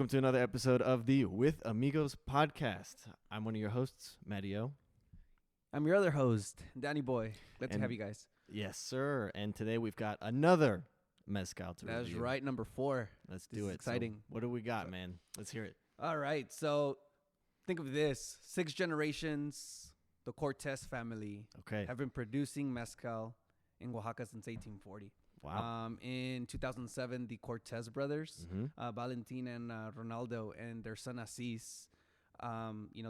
Welcome to another episode of the Withamigos Podcast. I'm one of your hosts, Mario. I'm your other host, Danny Boy. Glad to have you guys. Yes, sir. And today we've got another Mezcal to review. That's right, number 4. Let's This do is it. exciting. So what do we got, man? Let's hear it. All right, so think of this. 6 generations, the Cortez family have been producing Mezcal in Oaxaca since 1840. Wow. In 2007, the Cortez brothers, Valentin and Ronaldo, and their son Assis,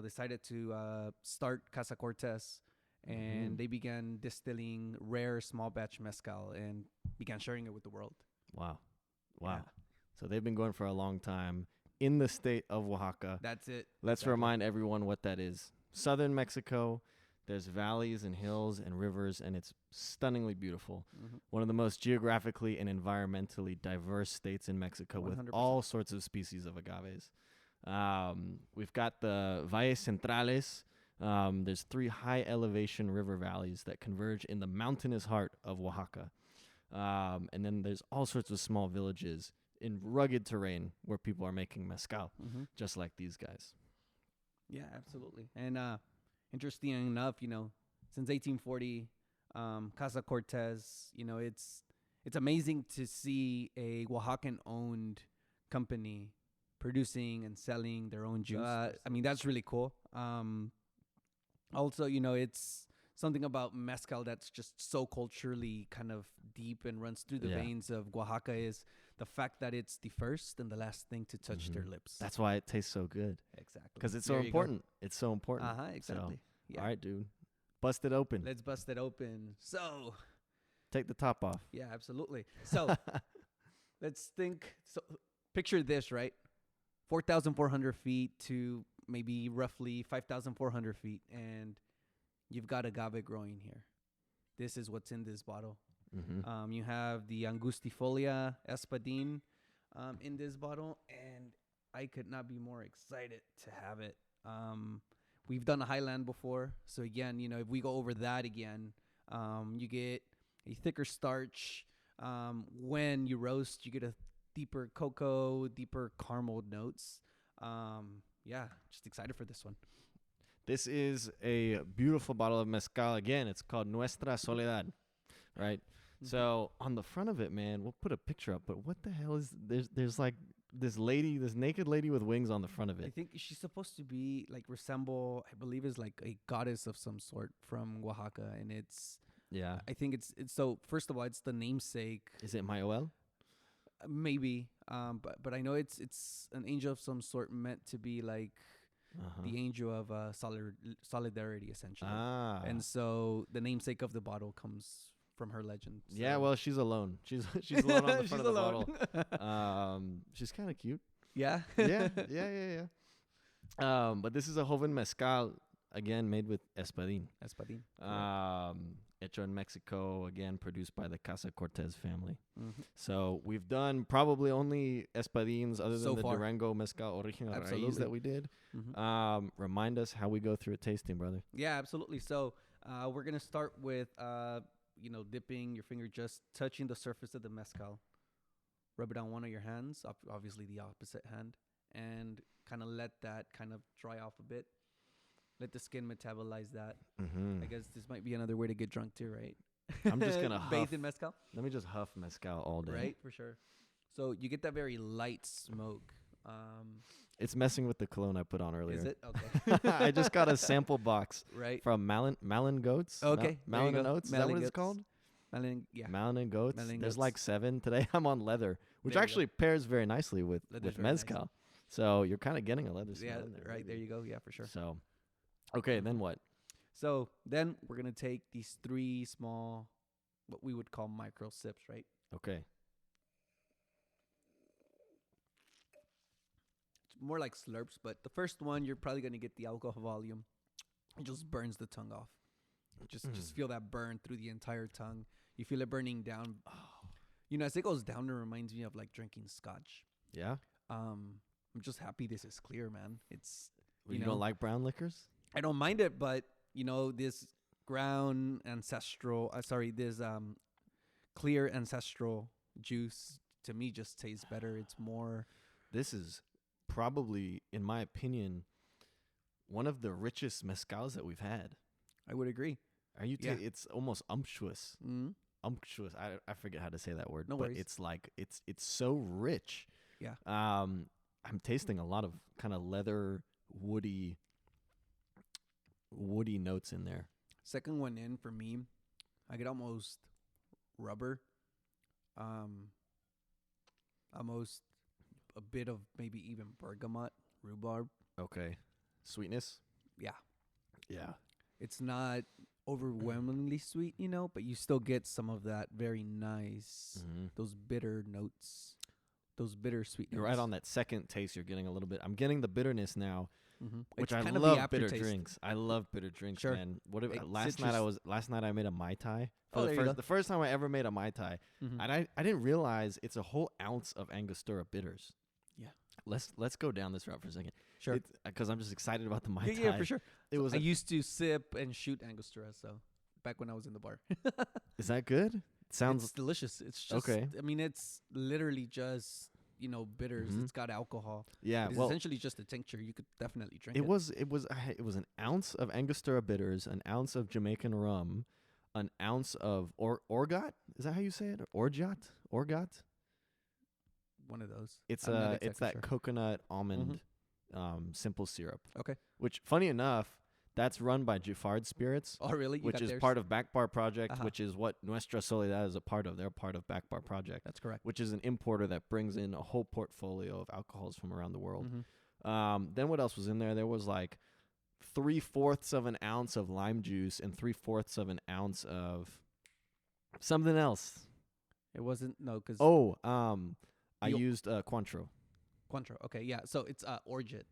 decided to start Casa Cortez, and they began distilling rare small batch mezcal and began sharing it with the world. Wow. Yeah. So they've been going for a long time in the state of Oaxaca. That's it. Let's remind everyone what that is. Southern Mexico. There's valleys and hills and rivers, and it's stunningly beautiful. One of the most geographically and environmentally diverse states in Mexico 100%. With all sorts of species of agaves. We've got the Valles Centrales. There's 3 high elevation river valleys that converge in the mountainous heart of Oaxaca. And then there's all sorts of small villages in rugged terrain where people are making mezcal, just like these guys. Yeah, absolutely. And interesting enough, since 1840, Casa Cortez, it's amazing to see a Oaxacan-owned company producing and selling their own juice. That's really cool. Also, it's something about mezcal that's just so culturally kind of deep and runs through the veins of Oaxaca is the fact that it's the first and the last thing to touch their lips. That's why it tastes so good. Exactly. Because it's so important. It's so important. Exactly. So, yeah. All right, dude. Bust it open. Let's bust it open. So, take the top off. Yeah, absolutely. So, let's think. So, picture this, right? 4,400 feet to maybe roughly 5,400 feet. And you've got agave growing here. This is what's in this bottle. You have the Angustifolia Espadin in this bottle. And I could not be more excited to have it. We've done a Highland before. So again, if we go over that again, you get a thicker starch. When you roast, you get a deeper cocoa, deeper caramel notes. Just excited for this one. This is a beautiful bottle of mezcal. Again, it's called Nuestra Soledad, right? So on the front of it, man, we'll put a picture up, but what the hell is there's like this naked lady with wings on the front of it. I think she's supposed to be resemble, I believe is like a goddess of some sort from Oaxaca. And I think it's so first of all, it's the namesake. Is it Mayoel? Maybe. But I know it's an angel of some sort meant to be like the angel of solidarity, essentially. And so the namesake of the bottle comes from her legend. So. Yeah, well, she's alone. She's alone on the front of the bottle. She's kind of cute. Yeah. Yeah. But this is a Joven Mezcal, again, made with Espadin. Hecho in Mexico, again, produced by the Casa Cortez family. So we've done probably only Espadins other than the Durango Mezcal Original Raíz that we did. Remind us how we go through a tasting, brother. Yeah, absolutely. So we're going to start with, dipping your finger, just touching the surface of the mezcal. Rub it on one of your hands, obviously the opposite hand, and kind of let that kind of dry off a bit. Let the skin metabolize that. I guess this might be another way to get drunk too, right? I'm just going to bathe in mezcal. Let me just huff mezcal all day. Right, for sure. So you get that very light smoke. It's messing with the cologne I put on earlier. Is it? Okay. I just got a sample box from Malin Goats. Okay. Malin and Oats. Is that what it's called? Malin, yeah. Malin and Goats. Malin There's Goats. like 7. Today I'm on leather, which actually pairs very nicely with mezcal. Nice. So you're kind of getting a leather smell in there. Right. Maybe. There you go. Yeah, for sure. So, okay, then what? So then we're going to take these 3 small, what we would call micro sips, right? Okay. It's more like slurps, but the first one, you're probably going to get the alcohol volume. It just burns the tongue off. Just feel that burn through the entire tongue. You feel it burning down. As it goes down, it reminds me of like drinking scotch. Yeah. I'm just happy this is clear, man. It's you don't like brown liquors? I don't mind it, but this ground ancestral, this clear ancestral juice to me just tastes better. It's more. This is probably, in my opinion, one of the richest mezcals that we've had. I would agree. Are you? It's almost umptuous. Mm-hmm. Umptuous. I forget how to say that word. No but worries. it's like it's so rich. Yeah. I'm tasting a lot of kind of leather, woody notes in there. Second one in for me, I get almost rubber, almost a bit of maybe even bergamot, rhubarb. Okay. Sweetness? Yeah. Yeah. It's not overwhelmingly sweet, but you still get some of that very nice, those bitter notes, those bitter sweet notes. You're right on that second taste. You're getting a little bit. I'm getting the bitterness now, which I kind of love the bitter aftertaste. drinks. I love bitter drinks, Sure. man. Last Last night I made a Mai Tai. Oh, there you go. The first time I ever made a Mai Tai. Mhm. And I didn't realize it's a whole ounce of Angostura bitters. Yeah. Let's go down this route for a second. Sure. Because I'm just excited about the Mai Tai. Yeah, for sure. It was I used to sip and shoot Angostura, so back when I was in the bar. Is that good? Sounds It's delicious. It's just, okay. I mean, it's literally just, bitters. Mhm. It's got alcohol. Yeah, It's well, essentially just a tincture. You could definitely drink it. it was an ounce of Angostura bitters, an ounce of Jamaican rum, an ounce of orgot. Is that how you say it? Orgot? One of those. It's I'm not it's exactly that sure. coconut almond simple syrup. Okay. Which, funny enough, that's run by Giffard Spirits, Oh, really? You which got is theirs? part of Back Bar Project, Uh-huh. which is what Nuestra Soledad is a part of. They're part of Back Bar Project, That's correct. which is an importer that brings in a whole portfolio of alcohols from around the world. Mhm. Then what else was in there? There was like 3/4 of an ounce of lime juice and 3/4 of an ounce of something else. It wasn't, no, because I The- used Cointreau. Cointreau. Okay, yeah. So it's Orgeat.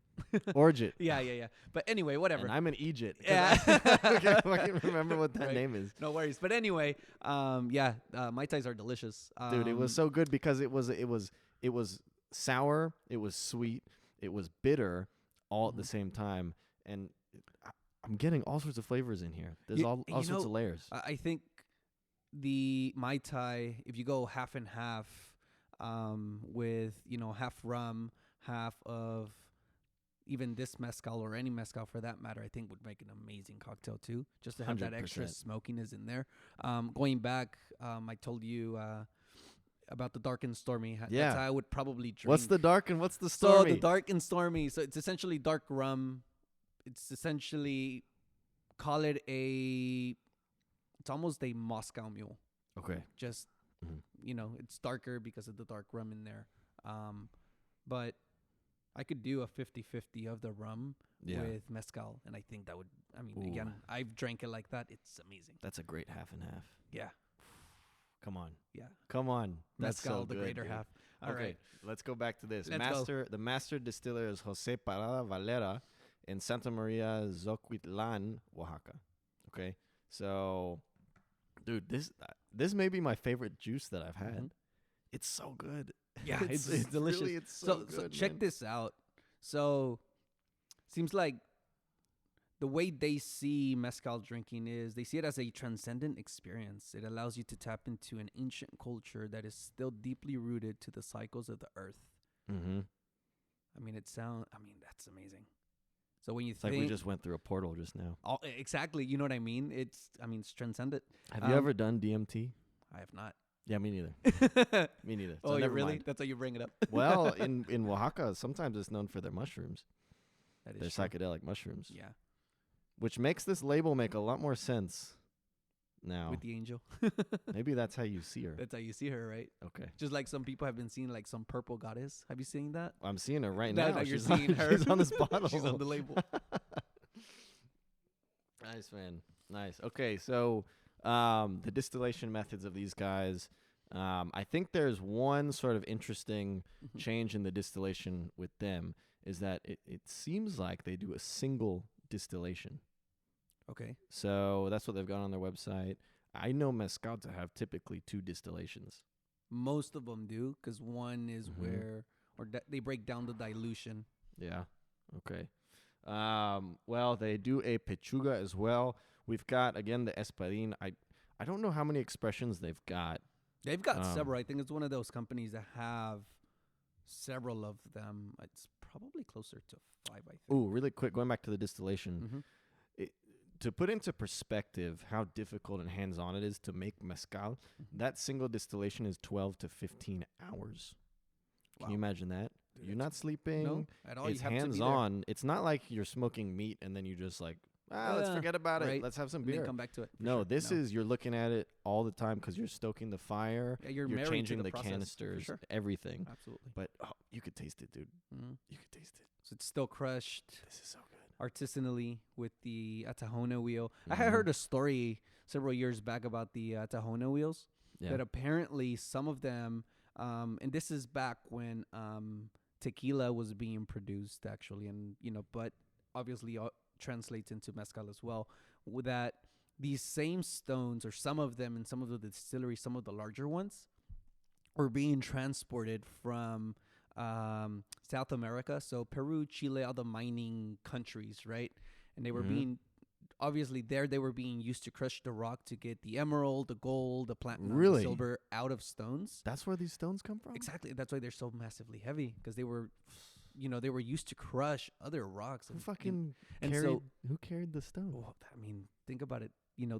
Orgeat. Yeah. But anyway, whatever. And I'm an Egypt. Yeah. I can't remember what that Right. name is. No worries. But anyway, Mai Tais are delicious. Dude, it was so good because it was sour, it was sweet, it was bitter all at the same time, and I'm getting all sorts of flavors in here. There's all sorts of layers. I think the Mai Tai, if you go half and half, with half rum, half of even this mezcal or any mezcal for that matter, I think would make an amazing cocktail too. Just to have that extra 100%. smokiness in there. Going back, I told you about the dark and stormy. That's Yeah. how I would probably drink. What's the dark and what's the So stormy? the dark and stormy. So it's essentially dark rum. It's essentially it's almost a Moscow Mule. Okay. Just Mhm. it's darker because of the dark rum in there. But I could do a 50-50 of the rum Yeah. with mezcal, and I think that would. I mean, Ooh. again, I've drank it like that. It's amazing. That's a great half and half. Yeah, Come on. yeah. Come on. That's Mezcal, so the good, greater dude. half. All Okay, right. let's go back to this. Let's go. The master distiller is Jose Parada Valera in Santa Maria, Zoquitlán, Oaxaca. Okay, so, dude, this may be my favorite juice that I've had. Mhm. It's so good. Yeah, it's delicious. Really, it's so good. check man. this out. So, seems like the way they see mezcal drinking is they see it as a transcendent experience. It allows you to tap into an ancient culture that is still deeply rooted to the cycles of the earth. Mm-hmm. I mean, that's amazing. So when you It's like we just went through a portal just now. exactly, you know what I mean? It's transcendent. Have you ever done DMT? I have not. Yeah, me neither. Me neither. Oh, So you never really? mind. That's how you bring it up. Well, in Oaxaca, sometimes it's known for their mushrooms. That Their is true. psychedelic mushrooms. Yeah, Which makes this label make a lot more sense now. with the angel. Maybe that's how you see her. That's how you see her, right? Okay. Just like some people have been seeing like some purple goddess. Have you seen that? I'm seeing her right Now now. that you're She's on- seeing her. She's on this bottle. She's on the label. Nice, man. Nice. Okay, so the distillation methods of these guys. I think there's one sort of interesting Mhm. change in the distillation with them is that it seems like they do a single distillation. Okay. So that's what they've got on their website. I know mezcal to have typically 2 distillations. Most of them do, because one is Mhm. where, they break down the dilution. Yeah. Okay. Well, they do a pechuga as well. We've got again the Espadin. I don't know how many expressions they've got. They've got Um, several. I think it's one of those companies that have several of them. It's probably closer to 5, I think. Ooh, really quick, going back to the distillation. Mm-hmm. To put into perspective how difficult and hands-on it is to make mezcal, that single distillation is 12 to 15 hours. Can you imagine that? Dude, you're not sleeping. No, at all. It's You have hands-on. It's not like you're smoking meat and then you just like, let's forget about it. Let's have some and then beer. come back to it. No, this is, you're looking at it all the time because you're stoking the fire. Yeah, you're changing to the process, canisters, sure. everything. Absolutely. But you could taste it, dude. Mm-hmm. You could taste it. So it's still crushed. This is so good. Artisanally with the Atahona wheel. I had heard a story several years back about the Atahona wheels. Yeah. That apparently some of them, and this is back when tequila was being produced, actually, and but obviously translates into mezcal as well. That these same stones, or some of them in some of the distilleries, some of the larger ones, were being transported from South America, so Peru, Chile, all the mining countries, right? And they were being, obviously they were being used to crush the rock to get the emerald, the gold, the platinum, the silver out of stones. That's where these stones come from? Exactly. That's why they're so massively heavy, because they were, they were used to crush other rocks. Who carried the stone? Well, I mean, think about it.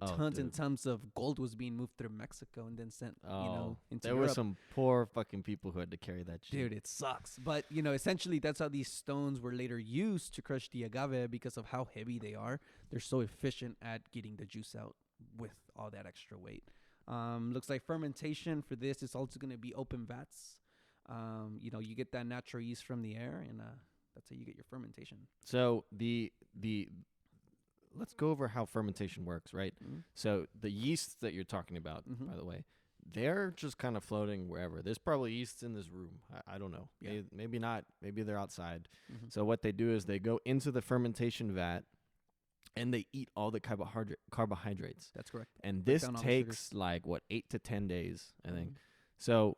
Tons and tons of gold was being moved through Mexico and then sent, into There Europe. were some poor fucking people who had to carry that shit. Dude, it sucks. But, essentially that's how these stones were later used to crush the agave because of how heavy they are. They're so efficient at getting the juice out with all that extra weight. Looks like fermentation for this is also going to be open vats. You get that natural yeast from the air, and that's how you get your fermentation. So let's go over how fermentation works, right? Mm-hmm. So the yeasts that you're talking about, by the way, they're just kind of floating wherever. There's probably yeasts in this room. I don't know. Yeah. Maybe not. Maybe they're outside. Mm-hmm. So what they do is they go into the fermentation vat and they eat all the carbohydrates. That's correct. And this takes 8 to 10 days, I think. So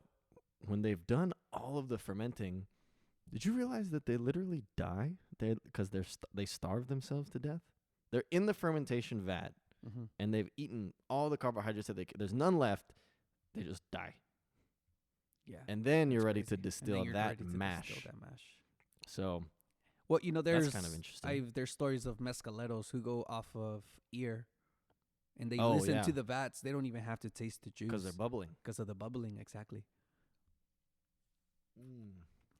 when they've done all of the fermenting, did you realize that they literally die because they starve themselves to death? They're in the fermentation vat, and they've eaten all the carbohydrates that there's none left. They just die. Yeah. And then you're ready to distill that mash. So, well, there's that's kind of interesting. There's stories of mezcaleros who go off of ear, and they listen to the vats. They don't even have to taste the juice because they're bubbling. Because of the bubbling, exactly.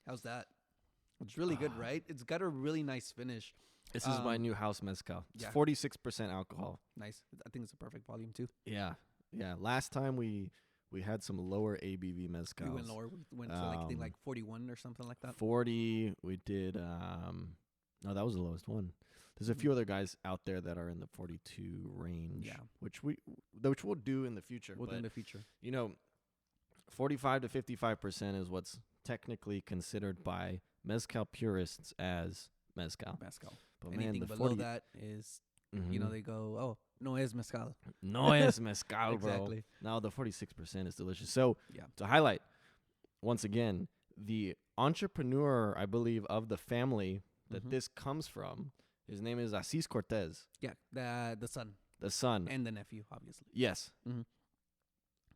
How's that? It's really good, right? It's got a really nice finish. This is my new house mezcal. It's 46% alcohol. Nice. I think it's a perfect volume too. Yeah. Last time we had some lower ABV mezcals. We went lower. We went to I think 41 or something like that. 40. We did. No, that was the lowest one. There's a few other guys out there that are in the 42 range. Yeah. Which we'll do in the future. We'll do in the future. 45 to 55% is what's technically considered by mezcal purists as mezcal. But anything below that is, they go, oh, no es mezcal. No es mezcal, bro. Exactly. Now the 46% is delicious. So to highlight, once again, the entrepreneur, I believe, of the family that this comes from, his name is Asís Cortez. Yeah, the son. The son. And the nephew, obviously. Yes. Mm-hmm.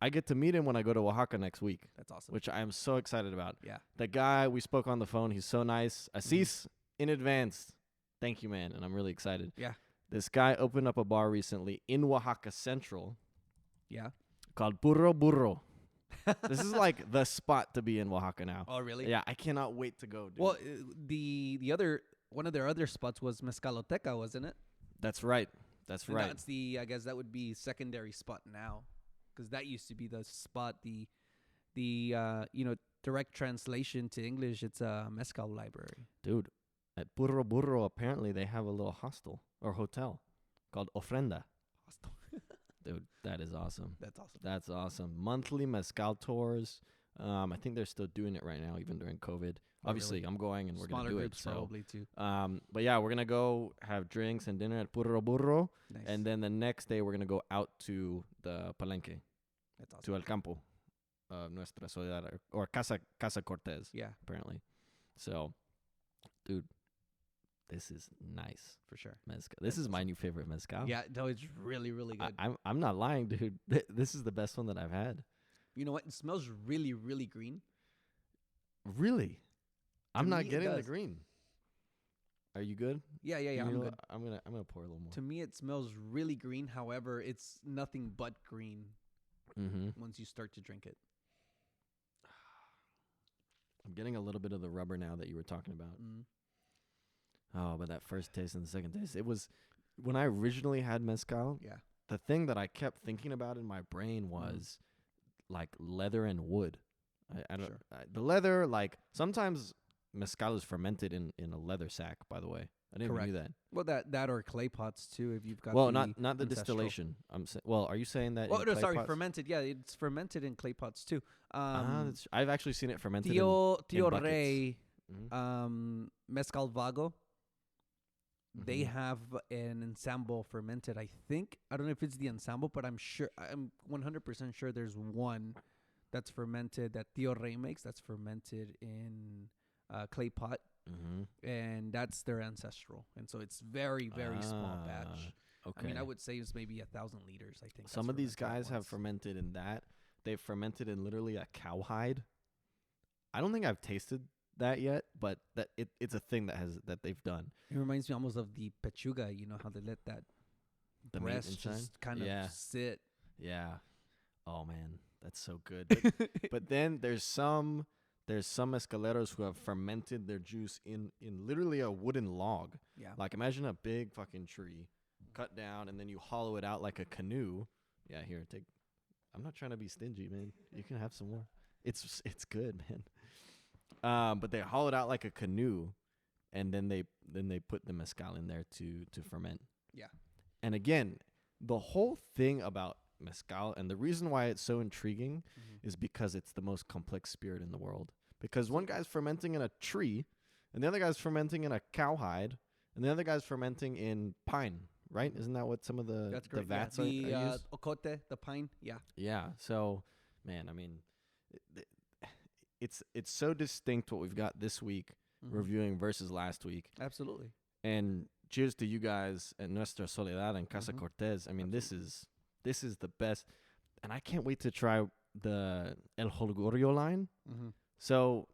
I get to meet him when I go to Oaxaca next week. That's awesome. Which I am so excited about. Yeah. The guy, we spoke on the phone. He's so nice. Asís, in advance, thank you, man. And I'm really excited. Yeah. This guy opened up a bar recently in Oaxaca Central. Yeah. Called Burro Burro. This is like the spot to be in Oaxaca now. Oh, really? Yeah, I cannot wait to go, dude. Well, one of their other spots was Mezcaloteca, wasn't it? That's right. That's right. That's I guess that would be secondary spot now, because that used to be the spot. The direct translation to English, it's a mezcal library. Dude, at Burro Burro, apparently they have a little hostel or hotel called Ofrenda. Hostel. Dude, that is awesome. That's awesome. That's awesome. Monthly mezcal tours. I think they're still doing it right now, even during COVID. Obviously, really? I'm going and we're going to do it. Smaller groups probably too. But yeah, we're going to go have drinks and dinner at Burro Burro. Nice. And then the next day, we're going to go out to the palenque. That's awesome. To El Campo. Nuestra Soledad. Or Casa Cortez. Yeah. Apparently. So, dude, this is nice. For sure. Mezcal. This is my new favorite mezcal. Yeah, no, it's really, really good. I'm not lying, dude. This is the best one that I've had. You know what? It smells really, really green. Really? I'm not getting the green. Are you good? Yeah, I'm good. I'm gonna pour a little more. To me, it smells really green. However, it's nothing but green once you start to drink it. I'm getting a little bit of the rubber now that you were talking about. Oh, but that first taste and the second taste, it was when I originally had mezcal. Yeah. The thing that I kept thinking about in my brain was like leather and wood. I don't the leather, like sometimes mezcal is fermented in a leather sack, by the way. I didn't even do that. Well, that or clay pots too. If you've got not the ancestral. distillation. Are you saying that? Oh no, sorry, pots? fermented. Yeah, it's fermented in clay pots too. I've actually seen it fermented. Tio in buckets. Rey, Mezcal Vago. They have an ensemble fermented. I don't know if it's the ensemble, but I'm 100% sure there's one that's fermented that Tio Rey makes. That's fermented in clay pot. And that's their ancestral, and so it's very small batch. Okay. I mean, I would say it's maybe 1,000 liters. I think some of these guys have fermented in that. They've fermented in literally a cowhide. I don't think I've tasted that yet, but that it's a thing that they've done. It reminds me almost of the pechuga. You know how they let that the breast just kind of sit. Yeah. Oh man, that's so good. But then there's some mezcaleros who have fermented their juice in literally a wooden log. Yeah. Like imagine a big fucking tree cut down and then you hollow it out like a canoe. Yeah, here, take. I'm not trying to be stingy, man. You can have some more. It's good, man. But they hollow it out like a canoe and then they put the mezcal in there to ferment. Yeah. And again, the whole thing about mezcal and the reason why it's so intriguing is because it's the most complex spirit in the world. Because one guy's fermenting in a tree, and the other guy's fermenting in a cowhide, and the other guy's fermenting in pine, right? Isn't that what some of the vats are used? Ocote, the pine, yeah. Yeah. So, man, I mean, it's so distinct what we've got this week reviewing versus last week. Absolutely. And cheers to you guys at Nuestra Soledad and Casa Cortez. I mean, this is the best, and I can't wait to try the El Holgorio line. So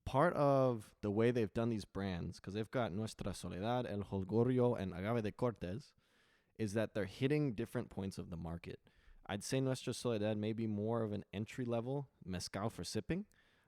part of the way they've done these brands, because they've got Nuestra Soledad, El Holgorio, and Agave de Cortez, is that they're hitting different points of the market. I'd say Nuestra Soledad may be more of an entry-level mezcal for sipping.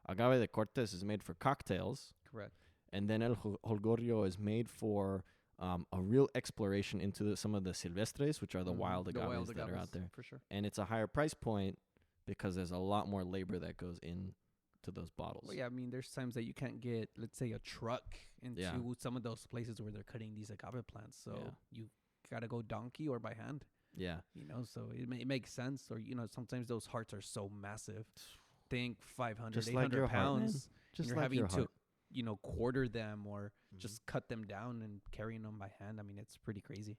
Agave de Cortez is made for cocktails. Correct. And then El Holgorio is made for a real exploration into some of the silvestres, which are the wild agaves that are out there. For sure. And it's a higher price point because there's a lot more labor that goes in to those bottles. Well, yeah, I mean, there's times that you can't get, let's say, a truck into some of those places where they're cutting these agave plants. So you got to go donkey or by hand. Yeah. You know, so it makes sense. Or, you know, sometimes those hearts are so massive. Think 500, just 800 like pounds. Just you're like having your heart. to, you know, quarter them or just cut them down and carrying them by hand. I mean, it's pretty crazy.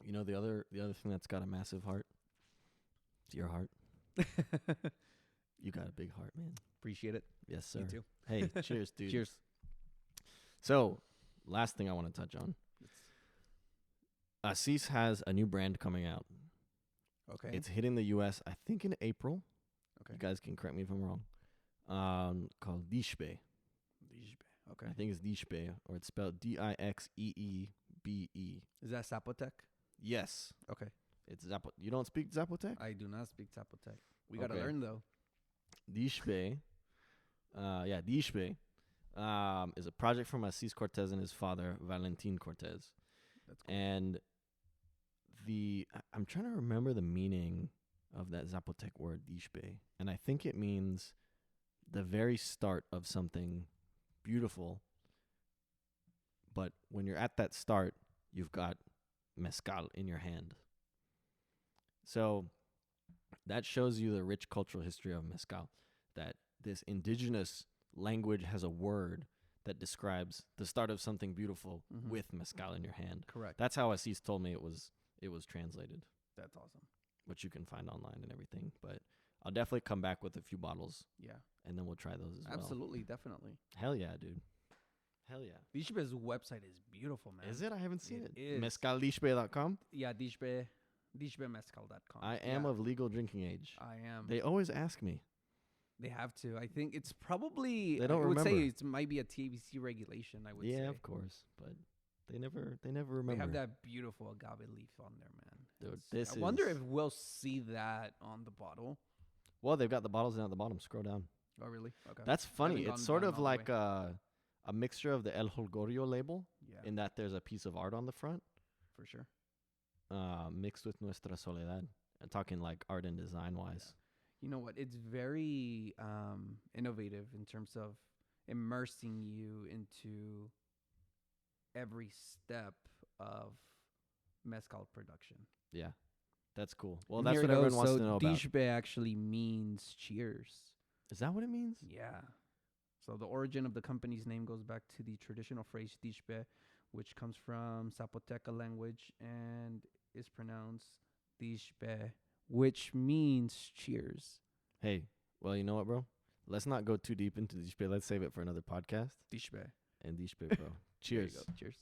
You know, the other thing that's got a massive heart, it's your heart. You got a big heart, man. Appreciate it. Yes, sir. You too. Hey, cheers, dude. Cheers. So, last thing I want to touch on. Assis has a new brand coming out. Okay. It's hitting the U.S., I think, in April. Okay. You guys can correct me if I'm wrong. Called Dixbe. Okay. I think it's Dixbe, or it's spelled Dixeebe. Is that Zapotec? Yes. Okay. It's You don't speak Zapotec? I do not speak Zapotec. We got to learn, though. Dixbe. Dixbe is a project from Assis Cortez and his father, Valentin Cortez. That's cool. And I'm trying to remember the meaning of that Zapotec word, Dixbe. And I think it means the very start of something beautiful. But when you're at that start, you've got mezcal in your hand. So that shows you the rich cultural history of mezcal, that this indigenous language has a word that describes the start of something beautiful with mezcal in your hand. Correct. That's how Assis told me it was translated. That's awesome. Which you can find online and everything. But I'll definitely come back with a few bottles. Yeah. And then we'll try those as well. Absolutely, definitely. Hell yeah, dude. Hell yeah. Dixbe's website is beautiful, man. Is it? I haven't seen it. Is. Mezcaldixbe.com? Yeah, DixbeMezcal.com. I am of legal drinking age. I am. They always ask me. They have to. I think it's probably. They don't I would remember. say it might be a TABC regulation. I would say. Yeah, of course. But They never remember. They have that beautiful agave leaf on there, man. Dude, I wonder if we'll see that on the bottle. Well, they've got the bottles down at the bottom. Scroll down. Oh, really? Okay. That's funny. Haven't It's gone sort down of all the like way. a mixture of the El Holgorio label Yeah, in that there's a piece of art on the front, for sure. mixed with Nuestra Soledad. I'm talking like art and design wise. You know what? It's very innovative in terms of immersing you into every step of mezcal production. Yeah, that's cool. Well, And that's here what it everyone goes. wants So to know about. Dishbe actually means cheers. Is that what it means? Yeah. So the origin of the company's name goes back to the traditional phrase Dishbe, which comes from Zapoteca language and is pronounced Dishbe, which means cheers. Hey, well, you know what, bro? Let's not go too deep into Dishpe. Let's save it for another podcast. Dishbe. And Dishpe, bro. There you Cheers. go. Cheers.